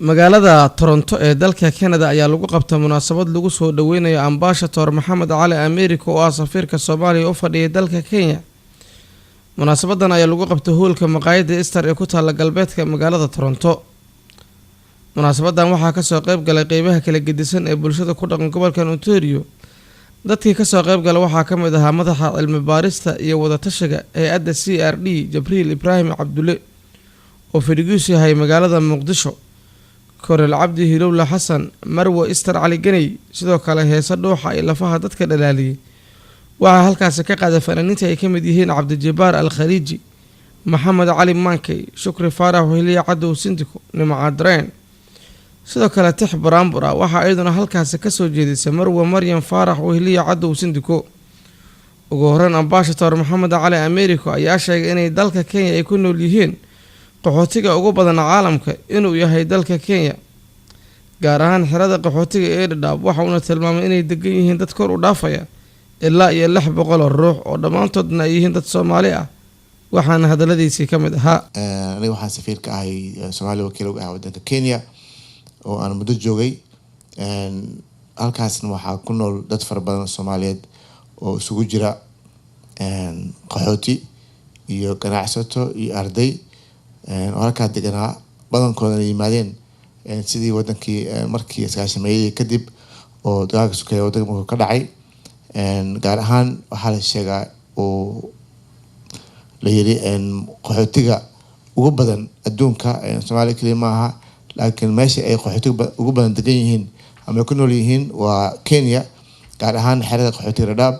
magaalada Toronto ee dalka Canada ayaa lagu qabtay munaasabad lagu soo dhaweynayo Ambassador Maxamed Cali America oo ah safiirka Soomaaliya u fadhiya dalka Kenya. Munaasabadan ayaa lagu qabtay hoolka maqaayadda Easter ee ku taala galbeedka magaalada Toronto. Munaasabadan waxaa ka soo qayb galay qeybaha kala gedisan ee bulshada ku dhaqan gobolka Ontario. Dadkii ka soo qayb galay waxaa ka mid ahaa madaxa cilmi baarista iyo wada tashiga hay'adda CRD Jibriil Ibraahim Cabdulle oo fadhigiisu yahay magaalada Muqdisho. Korel Cabdi Hilowla Xasan Marwo Easter Cali Ganay sidoo kale heesa dhuuxa ay lafaha dadka dhalaaliyay. Waxaa halkaas ka qaaday fanaaniinta ay ka mid yihiin Cabdi Jabbaar Al Khaliiji, Maxamed Cali Maankey, Shukri Faarax Weheliya Cadow Sindiko, Nimca Dareen. sidoo kale tix Baraambura waxa ayaduna halkaas ka soo jeedisay Marwo Maryam Faarax Weheliya Cadow Sindiko. ugu horreyn Ambassador Maxamed Cali America ayaa sheegay inay dalka Kenya ay ku nool yihiin qaxootiga ugu badan caalamka inuu yahay dalka Kenya, gaar ahaan xirada qaxootiga ee Dadaab. Waxa uu tilmaamay inay degan yihiin dad kor u dhaafaya ilaa iyo 600 ruux oo dhamaantoodna ay yihiin dad Soomaali ah. waxaana hadaladiisii ka mid ahaa aniga waxaan safiirka ahay Soomaaliya wakiil uga ah wadanka Kenya oo aan muddo joogay. halkaasna waxaa ku nool dad fara badan Soomaaliyeed oo isugu jira qaxooti iyo ganacsato iyo arday oo halkaa deganaa badankooda ay yimaadeen sidii wadankii markii iskaashameeyay kadib oo dagaalka sukeeyay wadanka ka dhacay. gaar ahaan waxaa la sheegaa oo la yiri qaxootiga ugu badan adduunka Soomaaliya kaliya maaha, laakiin meesha ay qaxootiga ugu badan degan yihiin ama ku nool yihiin waa Kenya, gaar ahaan xerada qaxootiga Dadaab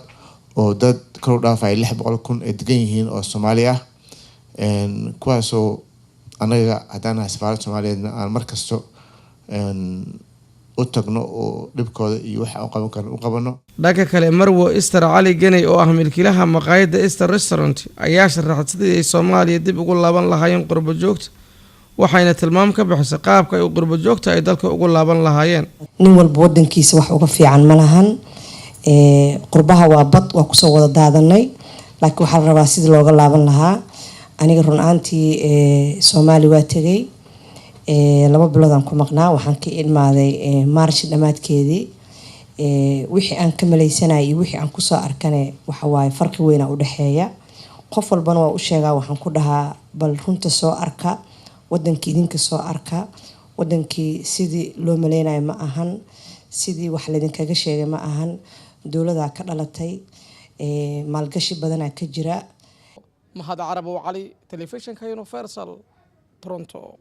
oo dad kor u dhaafay 600,000 ay degan yihiin oo Soomaali ah. kuwaasoo anaga haddaan safaarad Soomaaliyeedna aan markasto u tagno oo dhibkooda iyo waxa aan qaban karno u qabano. dhanka kale Marwo Easter Cali Ganay oo ah milkiilaha maqaayadda Easter Restaurant ayaa sharaxay sidii ay Soomaaliya dib ugu laaban lahaayeen qurbo joogta, waxayna tilmaam ka bixisay qaabka ay qurbo joogta ay dalka ugu laaban lahaayeen. nin walba wadankiisa wax uga fiican ma lahan. qurbaha waa bad waa kusoo wada daadanay, laakiin waxaa la rabaa sidii looga laaban lahaa. aniga run ahaantii Soomaali waa tagay 2 bilood aan ku maqnaa. waxaan ka imaaday March dhamaadkeedii. wixii aan ka maleysanay iyo wixii aan ku soo arkane waxa waaye farqi weyn u dhaxeeya. qof walbana waa u sheegaa, waxaan ku dhahaa bal runta soo arka, wadankii idinka soo arka. wadankii sidii loo maleynayo ma ahan, sidii wax la idinkaga sheegay ma ahan. dowladda ka dhalatay maalgashi badan ka jira. Mahad Carabow Cali, Telefishinka Universal, Toronto.